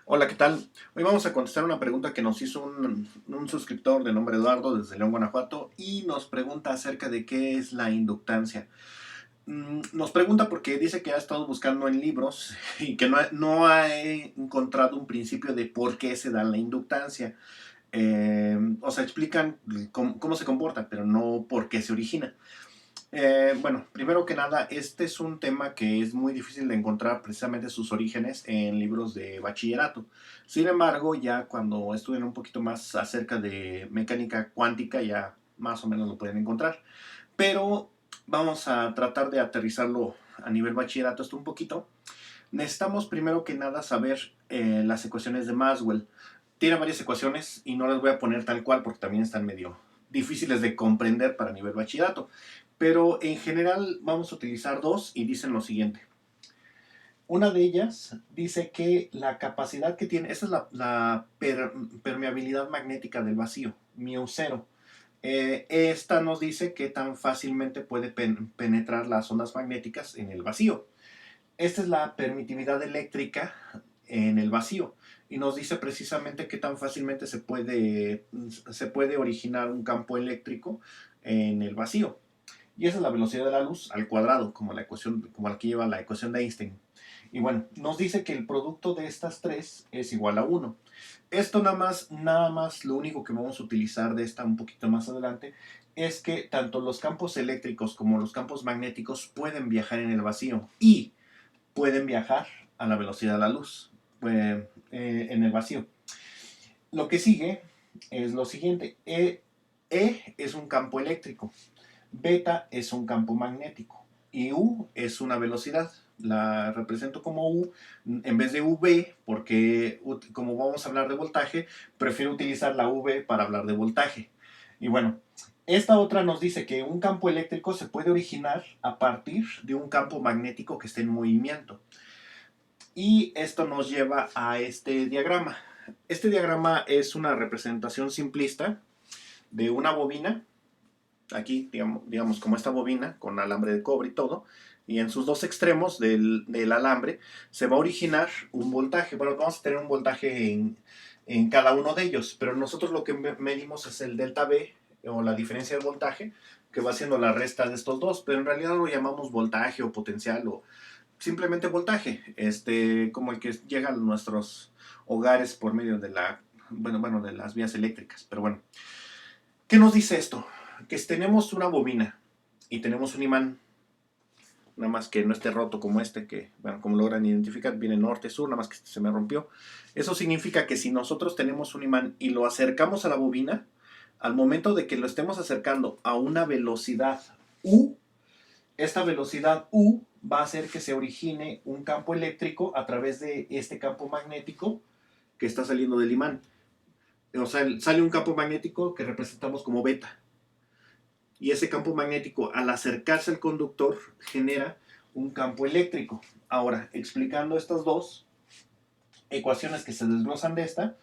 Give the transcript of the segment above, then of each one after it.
Hola, ¿qué tal? Hoy vamos a contestar una pregunta que nos hizo un suscriptor de nombre Eduardo desde León, Guanajuato, y nos pregunta acerca de qué es la inductancia. Nos pregunta porque dice que ha estado buscando en libros y que no ha encontrado un principio de por qué se da la inductancia. O sea, explican cómo se comporta, pero no por qué se origina. Bueno, primero que nada, este es un tema que es muy difícil de encontrar precisamente sus orígenes en libros de bachillerato. Sin embargo, ya cuando estudian un poquito más acerca de mecánica cuántica, ya más o menos lo pueden encontrar. Pero vamos a tratar de aterrizarlo a nivel bachillerato esto un poquito. Necesitamos primero que nada saber las ecuaciones de Maxwell. Tiene varias ecuaciones y no las voy a poner tal cual porque también están medio difíciles de comprender para nivel bachillerato. Pero en general vamos a utilizar dos y dicen lo siguiente. Una de ellas dice que la capacidad que tiene, esa es la permeabilidad magnética del vacío, μ0. Esta nos dice que tan fácilmente puede penetrar las ondas magnéticas en el vacío. Esta es la permitividad eléctrica en el vacío y nos dice precisamente qué tan fácilmente se puede originar un campo eléctrico en el vacío. Y esa es la velocidad de la luz al cuadrado, como la que lleva la ecuación de Einstein. Y bueno, nos dice que el producto de estas tres es igual a 1. Esto nada más, lo único que vamos a utilizar de esta un poquito más adelante es que tanto los campos eléctricos como los campos magnéticos pueden viajar en el vacío y pueden viajar a la velocidad de la luz en el vacío. Lo que sigue es lo siguiente. E es un campo eléctrico. Beta es un campo magnético y U es una velocidad. La represento como U en vez de V porque como vamos a hablar de voltaje, prefiero utilizar la V para hablar de voltaje. Y bueno, esta otra nos dice que un campo eléctrico se puede originar a partir de un campo magnético que esté en movimiento. Y esto nos lleva a este diagrama. Este diagrama es una representación simplista de una bobina aquí, digamos, como esta bobina con alambre de cobre y todo, y en sus dos extremos del alambre se va a originar un voltaje. Bueno, vamos a tener un voltaje en cada uno de ellos, pero nosotros lo que medimos es el delta V o la diferencia de voltaje que va haciendo la resta de estos dos, pero en realidad lo llamamos voltaje o potencial o simplemente voltaje, como el que llega a nuestros hogares por medio de de las vías eléctricas. Pero bueno, ¿qué nos dice esto? Que tenemos una bobina y tenemos un imán, nada más que no esté roto como este, que, bueno, como logran identificar, viene norte-sur, nada más que se me rompió. Eso significa que si nosotros tenemos un imán y lo acercamos a la bobina, al momento de que lo estemos acercando a una velocidad U, esta velocidad U va a hacer que se origine un campo eléctrico a través de este campo magnético que está saliendo del imán. O sea, sale un campo magnético que representamos como beta. Y ese campo magnético, al acercarse al conductor, genera un campo eléctrico. Ahora, explicando estas dos ecuaciones que se desglosan de esta,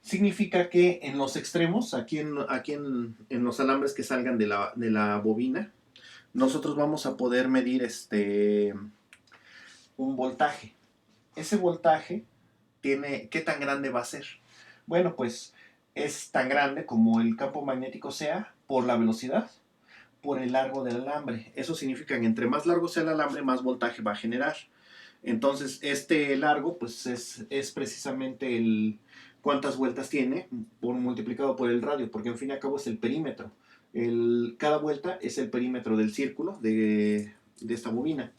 significa que en los extremos, aquí en los alambres que salgan de la bobina, nosotros vamos a poder medir un voltaje. Ese voltaje ¿qué tan grande va a ser? Bueno, pues es tan grande como el campo magnético sea por la velocidad, por el largo del alambre. Eso significa que entre más largo sea el alambre, más voltaje va a generar. Entonces, este largo, pues es precisamente cuántas vueltas tiene multiplicado por el radio, porque al fin y al cabo es el perímetro. Cada vuelta es el perímetro del círculo de esta bobina.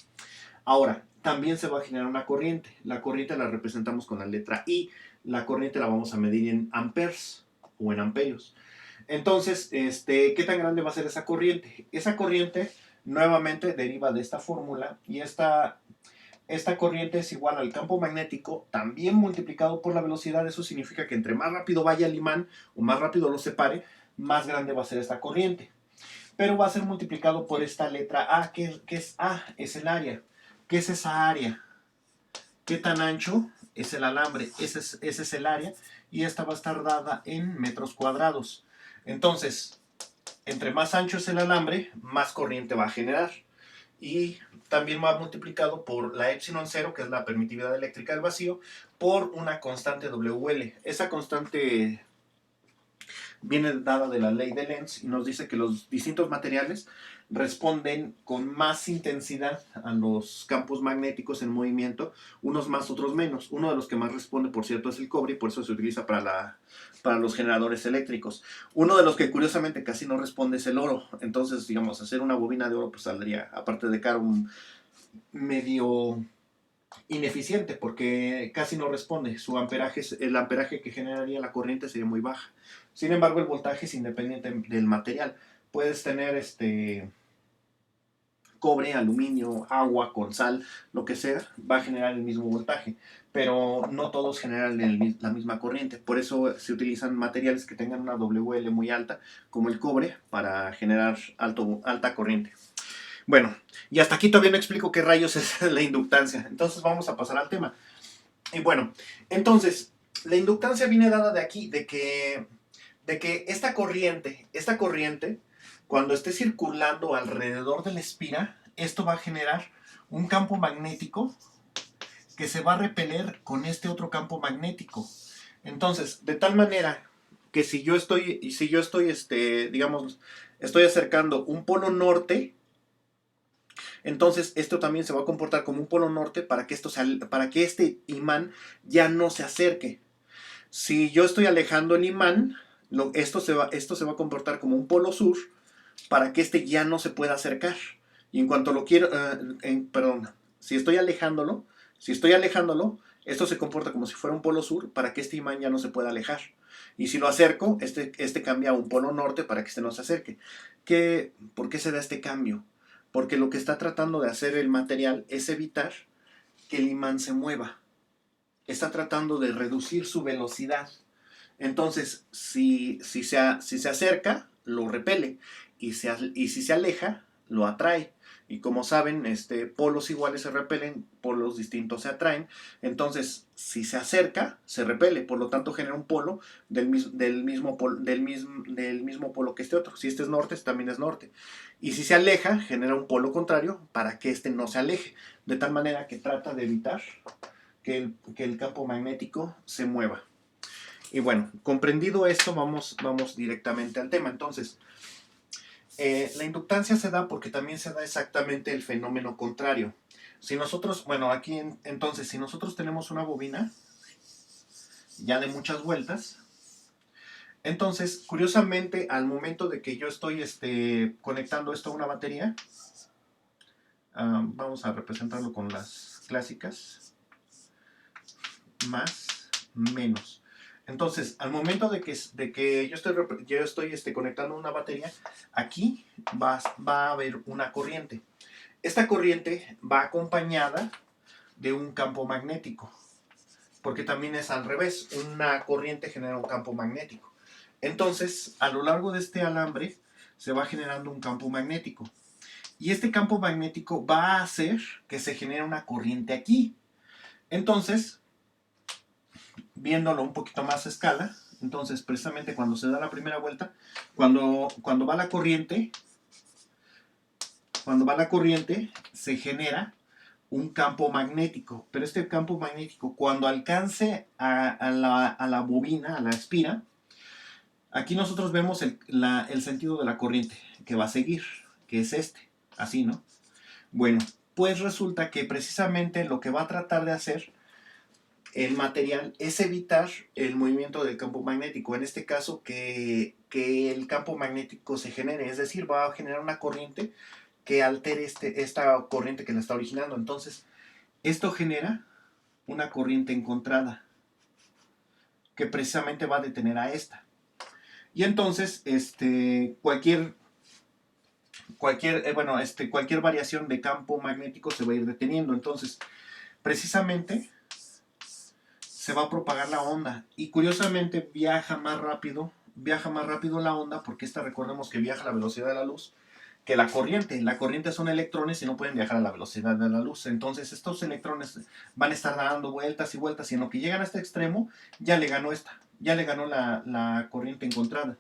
Ahora, también se va a generar una corriente. La corriente la representamos con la letra I. La corriente la vamos a medir en amperes o en amperios. Entonces, ¿qué tan grande va a ser esa corriente? Esa corriente nuevamente deriva de esta fórmula y esta corriente es igual al campo magnético también multiplicado por la velocidad. Eso significa que entre más rápido vaya el imán o más rápido lo separe, más grande va a ser esta corriente. Pero va a ser multiplicado por esta letra A, que es A, es el área. ¿Qué es esa área? ¿Qué tan ancho es el alambre? Ese es el área y esta va a estar dada en metros cuadrados. Entonces, entre más ancho es el alambre, más corriente va a generar. y también va multiplicado por la epsilon 0, que es la permitividad eléctrica del vacío, por una constante WL. Esa constante viene dada de la ley de Lenz y nos dice que los distintos materiales responden con más intensidad a los campos magnéticos en movimiento, unos más, otros menos. Uno de los que más responde, por cierto, es el cobre y por eso se utiliza para los generadores eléctricos. Uno de los que curiosamente casi no responde es el oro. Entonces, digamos, hacer una bobina de oro pues saldría, aparte de caro, un medio ineficiente porque casi no responde. Su amperaje, el amperaje que generaría la corriente sería muy baja. Sin embargo, el voltaje es independiente del material. Puedes tener cobre, aluminio, agua con sal, lo que sea, va a generar el mismo voltaje, pero no todos generan la misma corriente. Por eso se utilizan materiales que tengan una WL muy alta, como el cobre, para generar alta corriente. Bueno, y hasta aquí todavía no explico qué rayos es la inductancia. Entonces vamos a pasar al tema. Y bueno, entonces, la inductancia viene dada de aquí, de que esta corriente, cuando esté circulando alrededor de la espira, esto va a generar un campo magnético que se va a repeler con este otro campo magnético. Entonces, de tal manera que si yo estoy, digamos, estoy acercando un polo norte, entonces esto también se va a comportar como un polo norte para que, para que este imán ya no se acerque. Si yo estoy alejando el imán, esto se va a comportar como un polo sur para que este ya no se pueda acercar. Y en cuanto lo quiero, perdón, si estoy alejándolo, esto se comporta como si fuera un polo sur para que este imán ya no se pueda alejar. Y si lo acerco, este cambia a un polo norte para que este no se acerque. ¿Por qué se da este cambio? Porque lo que está tratando de hacer el material es evitar que el imán se mueva. Está tratando de reducir su velocidad. Entonces, si se acerca, lo repele. Y si se aleja, lo atrae. Y como saben, polos iguales se repelen, polos distintos se atraen. Entonces, si se acerca, se repele. Por lo tanto, genera un polo del mismo polo que este otro. Si este es norte, este también es norte. Y si se aleja, genera un polo contrario para que este no se aleje. De tal manera que trata de evitar que el campo magnético se mueva. Y bueno, comprendido esto, vamos directamente al tema. Entonces, la inductancia se da porque también se da exactamente el fenómeno contrario. Si nosotros, bueno, aquí entonces, si nosotros tenemos una bobina ya de muchas vueltas, entonces, curiosamente, al momento de que yo estoy conectando esto a una batería, vamos a representarlo con las clásicas, más, menos. Entonces, al momento de que yo estoy conectando una batería, aquí va a haber una corriente. Esta corriente va acompañada de un campo magnético, porque también es al revés, una corriente genera un campo magnético. Entonces, a lo largo de este alambre se va generando un campo magnético. Y este campo magnético va a hacer que se genere una corriente aquí. Entonces, viéndolo un poquito más a escala, entonces precisamente cuando se da la primera vuelta, cuando va la corriente, se genera un campo magnético, pero este campo magnético cuando alcance a la bobina, a la espira, aquí nosotros vemos el sentido de la corriente que va a seguir, que es así, ¿no? Bueno, pues resulta que precisamente lo que va a tratar de hacer el material es evitar el movimiento del campo magnético, en este caso que el campo magnético se genere, es decir, va a generar una corriente que altere esta corriente que la está originando. Entonces, esto genera una corriente encontrada que precisamente va a detener a esta. Y entonces, cualquier variación de campo magnético se va a ir deteniendo. Entonces, precisamente se va a propagar la onda y curiosamente viaja más rápido la onda porque recordemos que viaja a la velocidad de la luz que la corriente. La corriente son electrones y no pueden viajar a la velocidad de la luz. Entonces estos electrones van a estar dando vueltas y vueltas y en lo que llegan a este extremo ya le ganó la corriente encontrada.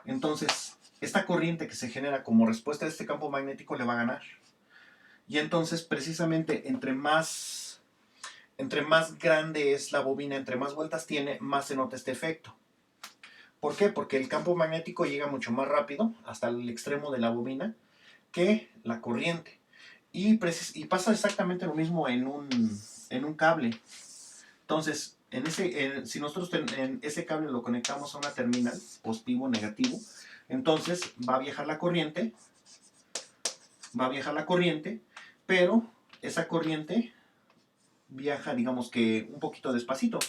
Entonces esta corriente que se genera como respuesta a este campo magnético le va a ganar. Y entonces precisamente entre más grande es la bobina, entre más vueltas tiene, más se nota este efecto. ¿Por qué? Porque el campo magnético llega mucho más rápido hasta el extremo de la bobina que la corriente. Y pasa exactamente lo mismo en un cable. Entonces, si nosotros en ese cable lo conectamos a una terminal, positivo o negativo, entonces va a viajar la corriente, pero esa corriente viaja, digamos que un poquito despacito,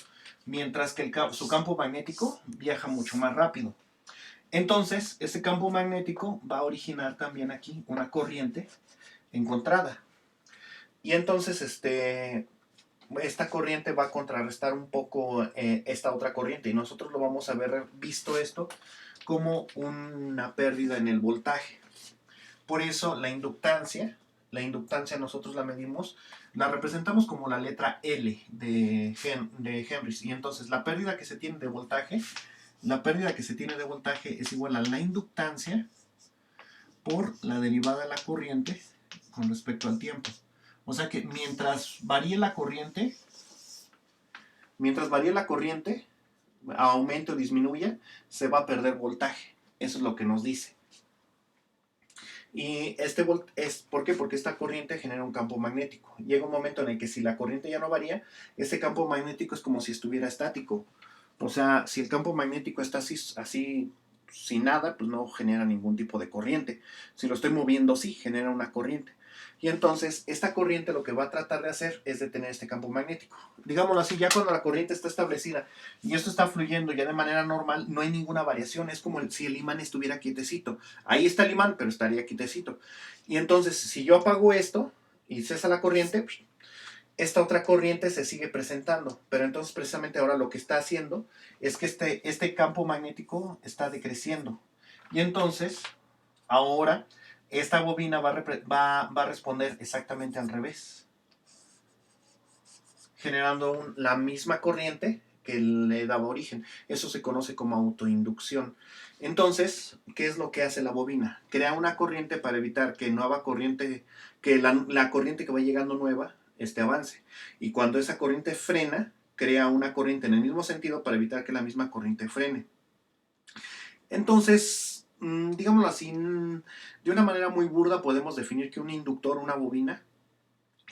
mientras que su campo magnético viaja mucho más rápido. Entonces, ese campo magnético va a originar también aquí una corriente encontrada. Y entonces, esta corriente va a contrarrestar un poco esta otra corriente. Y nosotros lo vamos a ver visto esto como una pérdida en el voltaje. Por eso la inductancia nosotros la medimos, la representamos como la letra L de Henry. Y entonces la pérdida que se tiene de voltaje, es igual a la inductancia por la derivada de la corriente con respecto al tiempo. O sea que mientras varíe la corriente, aumente o disminuya, se va a perder voltaje. Eso es lo que nos dice. Y ¿por qué? Porque esta corriente genera un campo magnético. Llega un momento en el que si la corriente ya no varía, ese campo magnético es como si estuviera estático. O sea, si el campo magnético está así sin nada, pues no genera ningún tipo de corriente. Si lo estoy moviendo, sí, genera una corriente. Y entonces, esta corriente lo que va a tratar de hacer es detener este campo magnético. Digámoslo así, ya cuando la corriente está establecida y esto está fluyendo ya de manera normal, no hay ninguna variación. Es como si el imán estuviera quietecito. Ahí está el imán, pero estaría quietecito. Y entonces, si yo apago esto y cesa la corriente, esta otra corriente se sigue presentando, pero entonces precisamente ahora lo que está haciendo es que este campo magnético está decreciendo. Y entonces, ahora, esta bobina va a responder exactamente al revés, generando la misma corriente que le daba origen. Eso se conoce como autoinducción. Entonces, ¿qué es lo que hace la bobina? Crea una corriente para evitar que la corriente que va llegando nueva, avance. Y cuando esa corriente frena, crea una corriente en el mismo sentido para evitar que la misma corriente frene. Entonces, digámoslo así, de una manera muy burda podemos definir que un inductor, una bobina,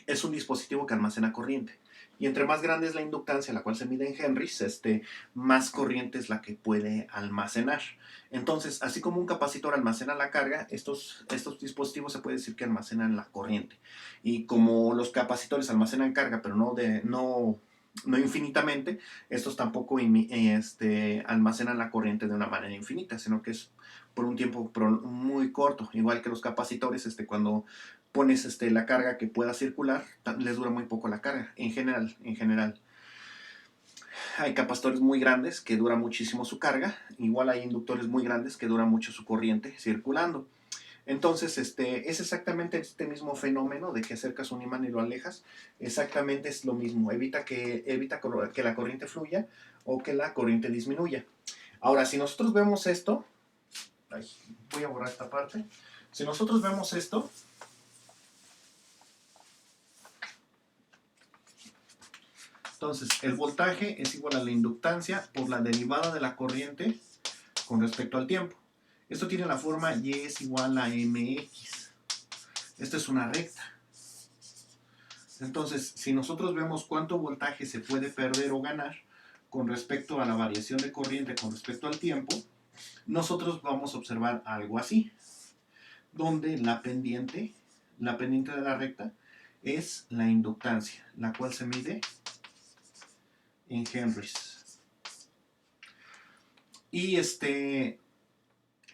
es un dispositivo que almacena corriente. Y entre más grande es la inductancia, la cual se mide en henrys, más corriente es la que puede almacenar. Entonces, así como un capacitor almacena la carga, estos dispositivos se puede decir que almacenan la corriente. Y como los capacitores almacenan carga, pero no infinitamente, estos tampoco almacenan la corriente de una manera infinita, sino que es por un tiempo muy corto. Igual que los capacitores, cuando pones la carga que pueda circular, les dura muy poco la carga, en general. Hay capacitores muy grandes que dura muchísimo su carga, igual hay inductores muy grandes que dura mucho su corriente circulando. Entonces, es exactamente este mismo fenómeno de que acercas un imán y lo alejas, exactamente es lo mismo, evita que la corriente fluya o que la corriente disminuya. Ahora, si nosotros vemos esto, voy a borrar esta parte, si nosotros vemos esto, entonces, el voltaje es igual a la inductancia por la derivada de la corriente con respecto al tiempo. Esto tiene la forma Y es igual a mx. Esta es una recta. Entonces, si nosotros vemos cuánto voltaje se puede perder o ganar con respecto a la variación de corriente con respecto al tiempo, nosotros vamos a observar algo así, donde la pendiente de la recta es la inductancia, la cual se mide en henrys. Y eso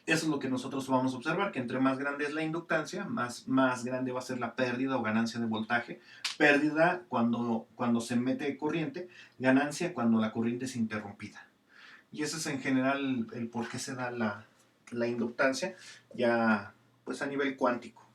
es lo que nosotros vamos a observar, que entre más grande es la inductancia, más grande va a ser la pérdida o ganancia de voltaje. Pérdida cuando se mete corriente, ganancia cuando la corriente es interrumpida. Y ese es en general el por qué se da la inductancia, ya pues a nivel cuántico.